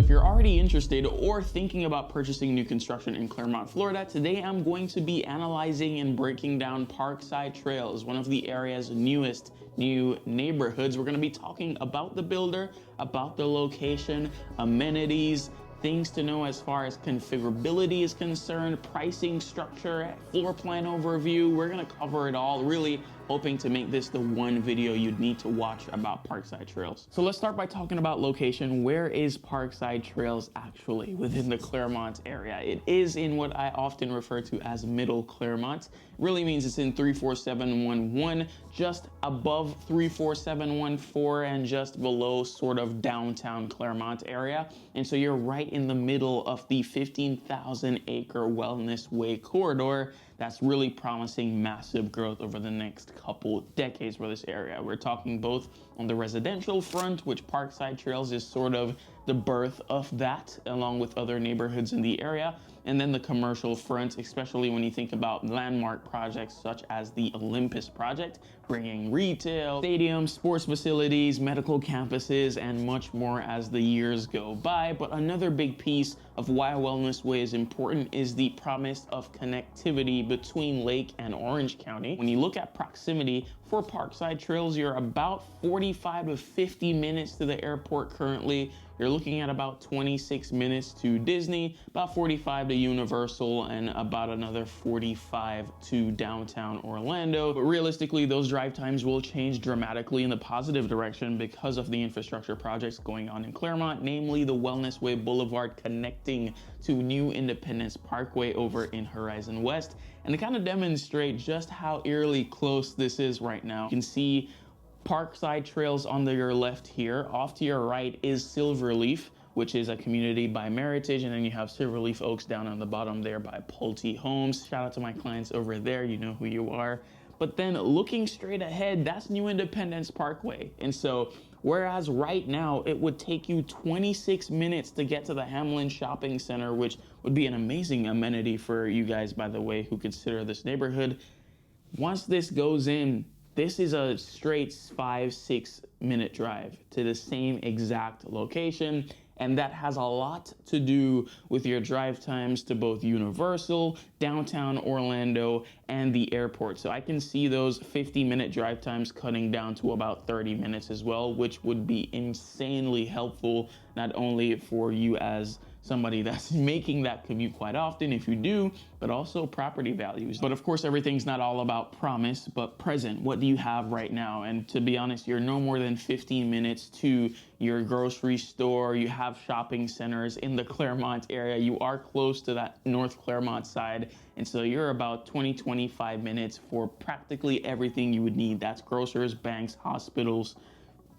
if you're already interested or thinking about purchasing new construction in Clermont, Florida, today I'm going to be analyzing and breaking down Parkside Trails, one of the area's newest new neighborhoods. We're going to be talking about the builder, about the location, amenities, things to know as far as configurability is concerned, pricing structure, floor plan overview. We're going to cover it all, really hoping to make this the one video you'd need to watch about Parkside Trails. So let's start by talking about location. Where is Parkside Trails actually within the Clermont area? It is in what I often refer to as Middle Clermont. Really means it's in 34711, just above 34714 and just below sort of downtown Clermont area. And so you're right in the middle of the 15,000 acre Wellness Way corridor. That's really promising massive growth over the next couple decades for this area. We're talking both on the residential front, which Parkside Trails is sort of the birth of that, along with other neighborhoods in the area, and then the commercial front, especially when you think about landmark projects such as the Olympus project, bringing retail, stadiums, sports facilities, medical campuses, and much more as the years go by. But another big piece of why Wellness Way is important is the promise of connectivity between Lake and Orange County. When you look at proximity for Parkside Trails, you're about 45 to 50 minutes to the airport currently. You're looking at about 26 minutes to Disney, about 45 to Universal, and about another 45 to downtown Orlando. But realistically, those drive times will change dramatically in the positive direction because of the infrastructure projects going on in Clermont, namely the Wellness Way Boulevard connecting to New Independence Parkway over in Horizon West. And to kind of demonstrate just how eerily close this is right now, you can see Parkside Trails on your left here. Off to your right is Silverleaf, which is a community by Meritage, and then you have Silverleaf Oaks down on the bottom there by Pulte Homes. Shout out to my clients over there, you know who you are. But then looking straight ahead, that's New Independence Parkway. And so whereas right now it would take you 26 minutes to get to the Hamlin Shopping Center, which would be an amazing amenity for you guys, by the way, who consider this neighborhood. Once this goes in, this is a straight 5-6 minute drive to the same exact location. And that has a lot to do with your drive times to both Universal, downtown Orlando, and the airport. So I can see those 50-minute drive times cutting down to about 30 minutes as well, which would be insanely helpful, not only for you as somebody that's making that commute quite often, if you do, but also property values. But of course, everything's not all about promise, but present. What do you have right now? And to be honest, you're no more than 15 minutes to your grocery store. You have shopping centers in the Clermont area. You are close to that North Clermont side. And so you're about 20-25 minutes for practically everything you would need. That's grocers, banks, hospitals,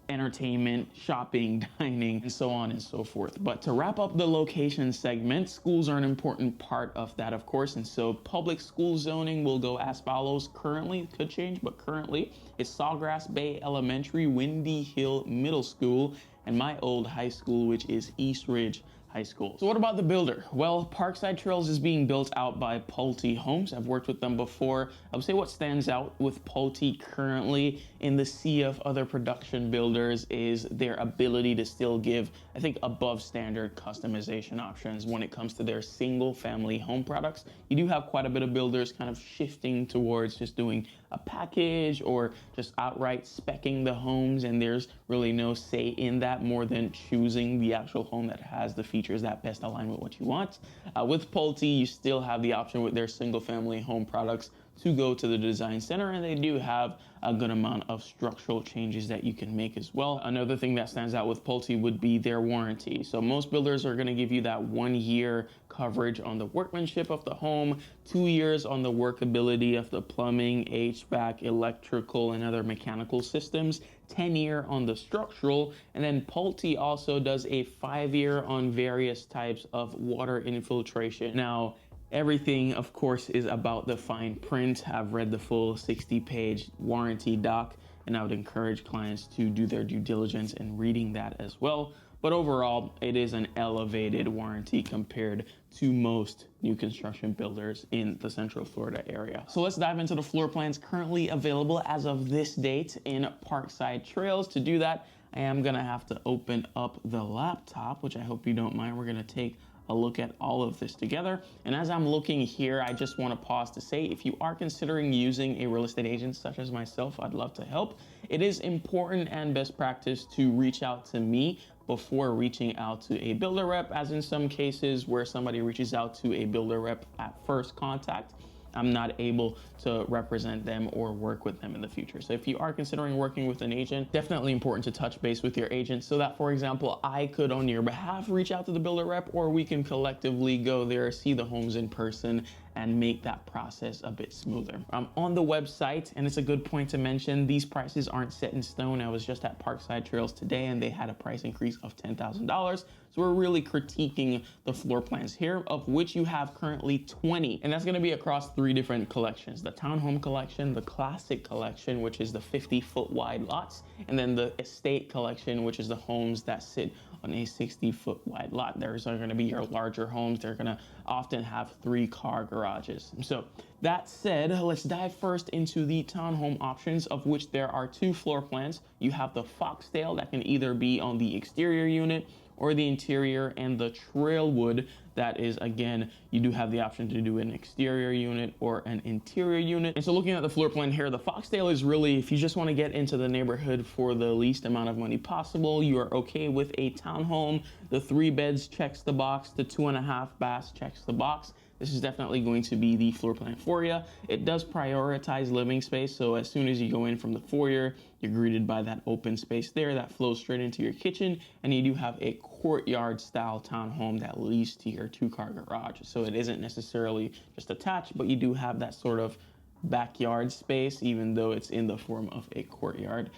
entertainment, shopping, dining, and so on and so forth. But to wrap up the location segment, schools are an important part of that, of course. And so public school zoning will go as follows. Currently, it could change, but currently it's Sawgrass Bay Elementary, Windy Hill Middle School, and my old high school, which is East Ridge High School. So what about the builder? Well, Parkside Trails is being built out by Pulte Homes. I've worked with them before. I would say what stands out with Pulte currently in the sea of other production builders is their ability to still give, I think, above standard customization options when it comes to their single family home products. You do have quite a bit of builders kind of shifting towards just doing a package or just outright speccing the homes, and there's really no say in that more than choosing the actual home that has the features that best align with what you want. With Pulte, you still have the option with their single family home products to go to the design center, and they do have a good amount of structural changes that you can make as well. Another thing that stands out with Pulte would be their warranty. So most builders are going to give you that 1 year coverage on the workmanship of the home, 2 years on the workability of the plumbing, HVAC, electrical, and other mechanical systems, 10-year on the structural, and then Pulte also does a 5-year on various types of water infiltration. Now, everything, of course, is about the fine print. I've read the full 60-page warranty doc, and I would encourage clients to do their due diligence in reading that as well. But overall, it is an elevated warranty compared to most new construction builders in the Central Florida area. So let's dive into the floor plans currently available as of this date in Parkside Trails. To do that, I am gonna have to open up the laptop, which I hope you don't mind. We're gonna take a look at all of this together. And as I'm looking here, I just want to pause to say, if you are considering using a real estate agent such as myself, I'd love to help. It is important and best practice to reach out to me before reaching out to a builder rep, as in some cases where somebody reaches out to a builder rep at first contact, I'm not able to represent them or work with them in the future. So if you are considering working with an agent, definitely important to touch base with your agent so that, for example, I could on your behalf reach out to the builder rep, or we can collectively go there, see the homes in person, and make that process a bit smoother. I'm on the website, and it's a good point to mention, these prices aren't set in stone. I was just at Parkside Trails today, and they had a price increase of $10,000. So we're really critiquing the floor plans here, of which you have currently 20. And that's gonna be across 3 different collections: the Townhome Collection, the Classic Collection, which is the 50-foot wide lots, and then the Estate Collection, which is the homes that sit on a 60-foot wide lot. Those are gonna be your larger homes. They're gonna often have 3-car garages. So that said, let's dive first into the townhome options, of which there are 2 floor plans. You have the Foxtail that can either be on the exterior unit or the interior, and the Trailwood that is, again, you do have the option to do an exterior unit or an interior unit. And so looking at the floor plan here, the Foxtail is really, if you just want to get into the neighborhood for the least amount of money possible, you are okay with a townhome. The 3 beds checks the box, the 2.5 baths checks the box. This is definitely going to be the floor plan for you. It does prioritize living space, so as soon as you go in from the foyer, you're greeted by that open space there that flows straight into your kitchen, and you do have a courtyard style townhome that leads to your 2-car garage. So it isn't necessarily just attached, but you do have that sort of backyard space, even though it's in the form of a courtyard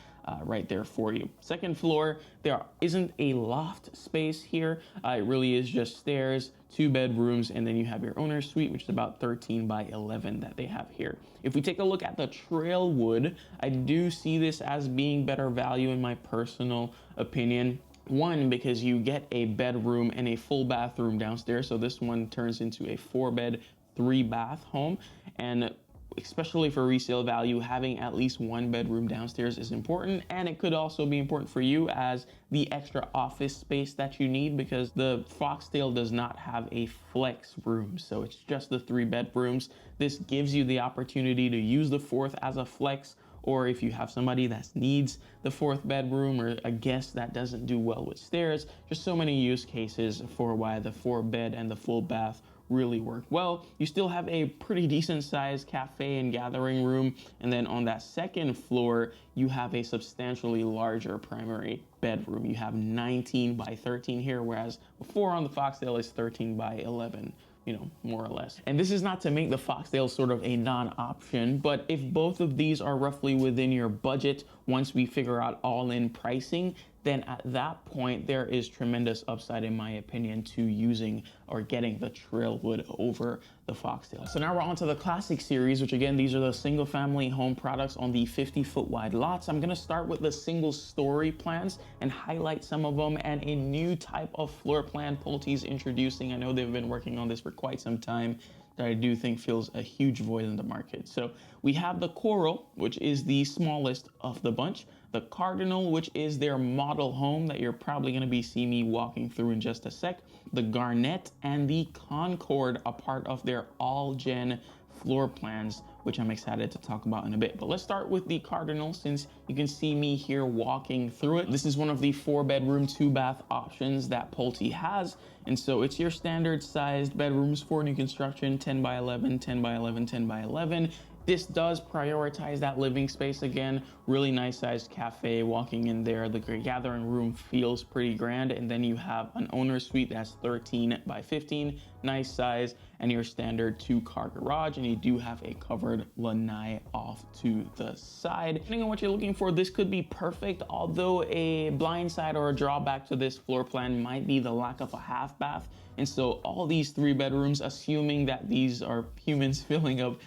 right there for you. Second floor, there isn't a loft space here. It really is just stairs, 2 bedrooms, and then you have your owner's suite, which is about 13 by 11 that they have here. If we take a look at the Trailwood, I do see this as being better value in my personal opinion. One, because you get a bedroom and a full bathroom downstairs. So this one turns into a 4-bed, 3-bath home. And especially for resale value, having at least 1 bedroom downstairs is important. And it could also be important for you as the extra office space that you need, because the Foxtail does not have a flex room. So it's just the 3 bedrooms. This gives you the opportunity to use the 4th as a flex, or if you have somebody that needs the 4th bedroom, or a guest that doesn't do well with stairs. Just so many use cases for why the 4-bed and the full bath really work well. You still have a pretty decent sized cafe and gathering room, and then on that 2nd floor you have a substantially larger primary bedroom. You have 19 by 13 here, whereas before on the Foxtail is 13 by 11, you know, more or less. And this is not to make the Foxtail sort of a non-option, but if both of these are roughly within your budget, once we figure out all-in pricing, then at that point, there is tremendous upside, in my opinion, to using or getting the Trailwood over the Foxtail. So now we're on to the Classic series, which again, these are the single family home products on the 50-foot wide lots. I'm gonna start with the single story plans and highlight some of them, and a new type of floor plan Pulte's introducing. I know they've been working on this for quite some time, that I do think fills a huge void in the market. So we have the Coral, which is the smallest of the bunch, the Cardinal, which is their model home that you're probably gonna be seeing me walking through in just a sec, the Garnet, and the Concord, a part of their all-gen floor plans, which I'm excited to talk about in a bit. But let's start with the Cardinal, since you can see me here walking through it. This is one of the 4-bedroom, 2-bath options that Pulte has. And so it's your standard sized bedrooms for new construction, 10 by 11, 10 by 11, 10 by 11. This does prioritize that living space again. Really nice sized cafe, walking in there. The gathering room feels pretty grand. And then you have an owner's suite that's 13 by 15, nice size, and your standard 2-car garage. And you do have a covered lanai off to the side. Depending on what you're looking for, this could be perfect. Although a blind side or a drawback to this floor plan might be the lack of a half bath. And so all these 3 bedrooms, assuming that these are humans filling up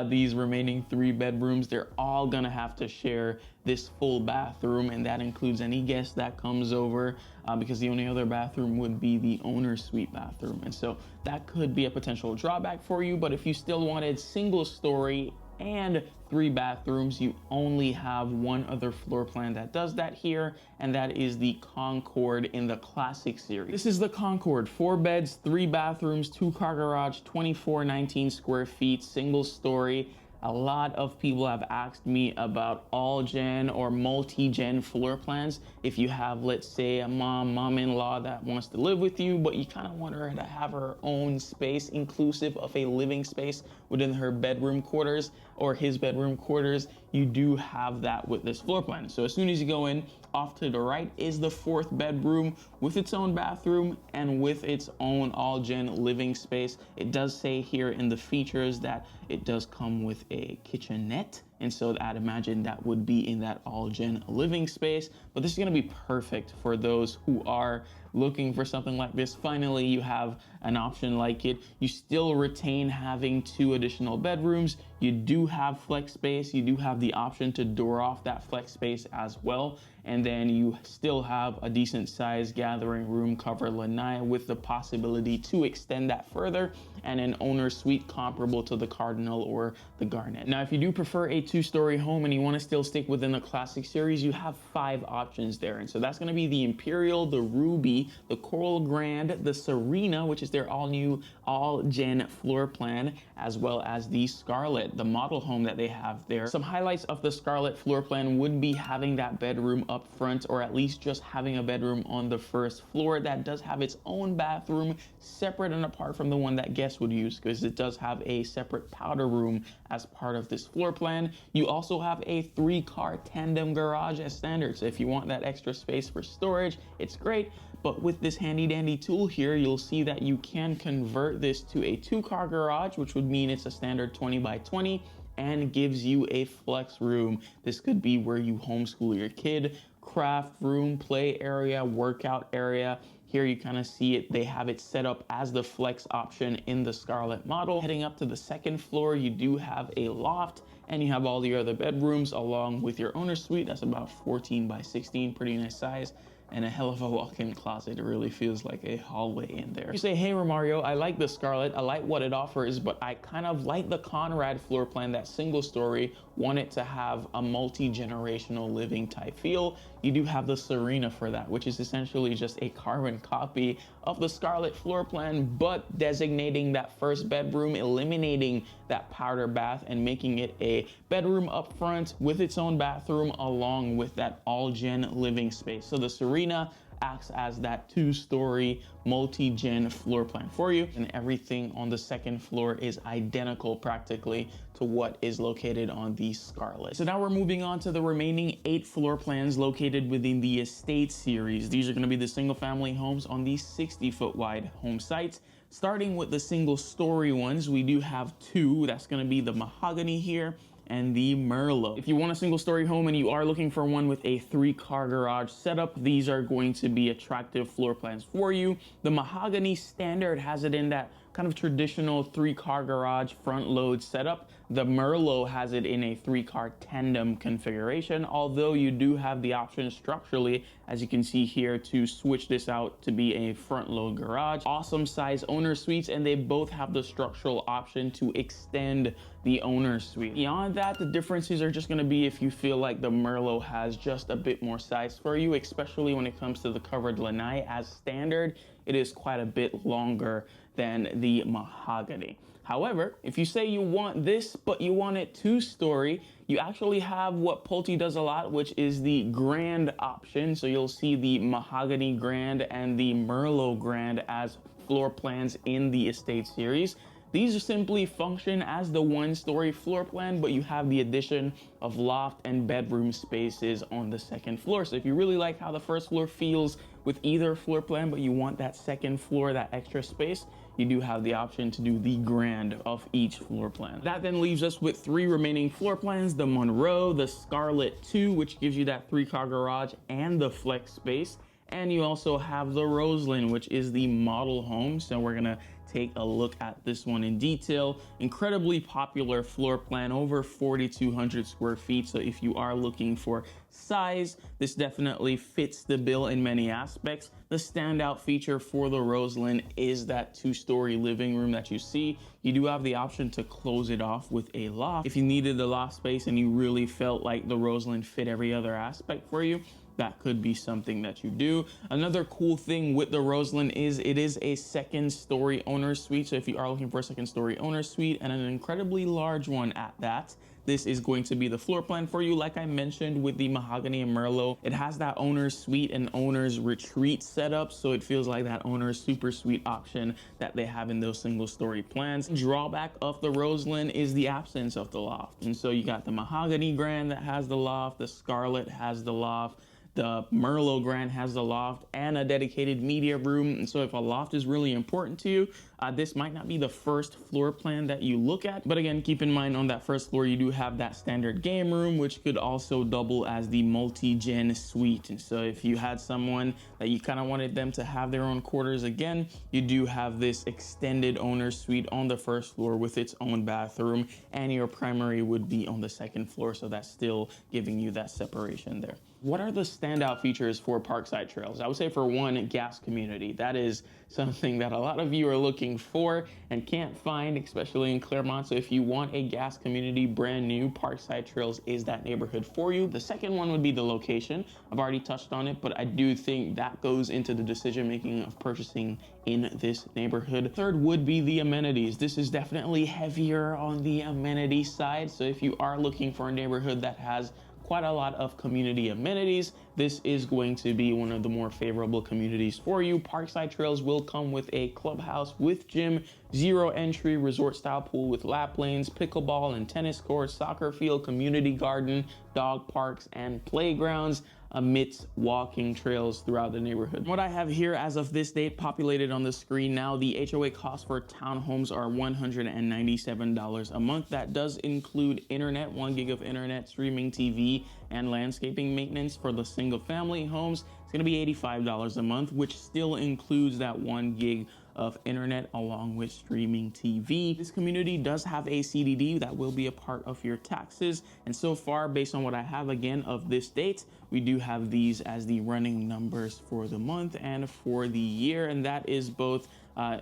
these remaining 3 bedrooms, they're all gonna have to share this full bathroom, and that includes any guest that comes over, because the only other bathroom would be the owner's suite bathroom. And so that could be a potential drawback for you. But if you still wanted single story and 3 bathrooms. You only have one other floor plan that does that here, and that is the Concorde in the Classic series. This is the Concorde, 4 beds, 3 bathrooms, 2-car garage, 2419 square feet, single story. A lot of people have asked me about all-gen or multi-gen floor plans. If you have, let's say, a mom-in-law that wants to live with you, but you kind of want her to have her own space, inclusive of a living space within her bedroom quarters or his bedroom quarters, you do have that with this floor plan. So as soon as you go in, off to the right is the 4th bedroom with its own bathroom and with its own all-gen living space. It does say here in the features that it does come with a kitchenette, and so I'd imagine that would be in that all-gen living space. But this is gonna be perfect for those who are looking for something like this. Finally, you have an option like it. You still retain having 2 additional bedrooms. You do have flex space. You do have the option to door off that flex space as well. And then you still have a decent size gathering room covered lanai with the possibility to extend that further, and an owner suite comparable to the Cardinal or the Garnet. Now, if you do prefer a 2-story home and you want to still stick within the Classic series, you have 5 options there. And so that's going to be the Imperial, the Ruby, the Coral Grand, the Serena, which is their all-new, all-gen floor plan, as well as the Scarlet, the model home that they have there. Some highlights of the Scarlet floor plan would be having that bedroom up front, or at least just having a bedroom on the 1st floor that does have its own bathroom, separate and apart from the one that guests would use, because it does have a separate powder room as part of this floor plan. You also have a 3-car tandem garage as standard, so if you want that extra space for storage, it's great. But with this handy dandy tool here, you'll see that you can convert this to a 2-car garage, which would mean it's a standard 20 by 20 and gives you a flex room. This could be where you homeschool your kid, craft room, play area, workout area. Here you kind of see it, they have it set up as the flex option in the Scarlet model. Heading up to the 2nd floor, you do have a loft, and you have all the other bedrooms along with your owner's suite. That's about 14 by 16, pretty nice size, and a hell of a walk-in closet. It really feels like a hallway in there. You say, hey Romario, I like the Scarlet, I like what it offers, but I kind of like the Conrad floor plan, that single story, want it to have a multi-generational living type feel. You do have the Serena for that, which is essentially just a carbon copy of the Scarlet floor plan, but designating that 1st bedroom, eliminating that powder bath and making it a bedroom up front with its own bathroom along with that all-gen living space. So the Serena acts as that 2-story multi-gen floor plan for you, and everything on the 2nd floor is identical practically to what is located on the Scarlet. So now we're moving on to the remaining 8 floor plans located within the Estate series. These are going to be the single family homes on the 60-foot wide home sites. Starting with the single story ones, we do have 2. That's going to be the Mahogany here and the Merlot. If you want a single story home and you are looking for one with a 3-car garage setup, these are going to be attractive floor plans for you. The Mahogany standard has it in that kind of traditional 3-car garage front load setup. The Merlot has it in a 3-car tandem configuration, although you do have the option structurally, as you can see here, to switch this out to be a front load garage. Awesome size owner suites, and they both have the structural option to extend the owner suite. Beyond that, the differences are just going to be if you feel like the Merlot has just a bit more size for you, especially when it comes to the covered lanai. As standard, it is quite a bit longer than the Mahogany. However, if you say you want this, but you want it 2-story, you actually have what Pulte does a lot, which is the Grand option. So you'll see the Mahogany Grand and the Merlot Grand as floor plans in the Estate series. These are simply function as the 1-story floor plan, but you have the addition of loft and bedroom spaces on the 2nd floor. So if you really like how the 1st floor feels with either floor plan, but you want that 2nd floor, that extra space, you do have the option to do the Grand of each floor plan. That then leaves us with 3 remaining floor plans: the Monroe, the Scarlet 2, which gives you that 3-car garage and the flex space, And you also have the Roseland, which is the model home. So we're gonna take a look at this one in detail. Incredibly popular floor plan, over 4,200 square feet. So if you are looking for size, this definitely fits the bill in many aspects. The standout feature for the Roseland is that 2-story living room that you see. You do have the option to close it off with a loft. If you needed the loft space and you really felt like the Roseland fit every other aspect for you, that could be something that you do. Another cool thing with the Roseland is it is a 2nd-story owner's suite. So if you are looking for a 2nd-story owner's suite, and an incredibly large one at that, this is going to be the floor plan for you. Like I mentioned with the mahogany and Merlot, it has that owner's suite and owner's retreat setup. So it feels like that owner's super suite option that they have in those 1-story plans. Drawback of the Roseland is the absence of the loft. And so you got the mahogany grand that has the loft, the Scarlet has the loft, the Merlot Grand has the loft and a dedicated media room. And so if a loft is really important to you, this might not be the first floor plan that you look at. But again, keep in mind on that 1st floor, you do have that standard game room, which could also double as the multi-gen suite. And so if you had someone that you kind of wanted them to have their own quarters again, you do have this extended owner's suite on the 1st floor with its own bathroom, and your primary would be on the 2nd floor. So that's still giving you that separation there. What are the standout features for Parkside Trails? I would say for one, gas community. That is something that a lot of you are looking for and can't find, especially in Clermont. So if you want a gas community brand new, Parkside Trails is that neighborhood for you. The second one would be the location. I've already touched on it, but I do think that goes into the decision making of purchasing in this neighborhood. Third would be the amenities. This is definitely heavier on the amenity side. So if you are looking for a neighborhood that has quite a lot of community amenities, this is going to be one of the more favorable communities for you. Parkside Trails will come with a clubhouse with gym, 0 entry, resort style pool with lap lanes, pickleball and tennis courts, soccer field, community garden, dog parks, and playgrounds amidst walking trails throughout the neighborhood. What I have here as of this date populated on the screen now, the HOA costs for townhomes are $197 a month. That does include internet, 1 gig of internet, streaming TV, and landscaping maintenance. For the single family homes, it's gonna be $85 a month, which still includes that 1 gig of internet along with streaming TV. This community does have a CDD that will be a part of your taxes. And so far, based on what I have again of this date, we do have these as the running numbers for the month and for the year. And that is both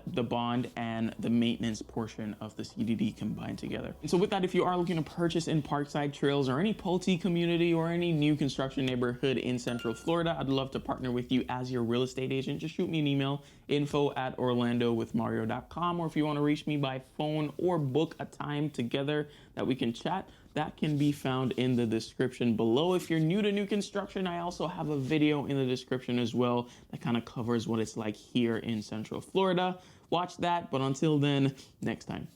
the bond and the maintenance portion of the CDD combined together. And so with that, if you are looking to purchase in Parkside Trails or any Pulte community or any new construction neighborhood in Central Florida, I'd love to partner with you as your real estate agent. Just shoot me an email, info@orlandowithmario.com, or if you want to reach me by phone or book a time together that we can chat, that can be found in the description below. If you're new to new construction, I also have a video in the description as well that kind of covers what it's like here in Central Florida. Watch that, but until then, next time.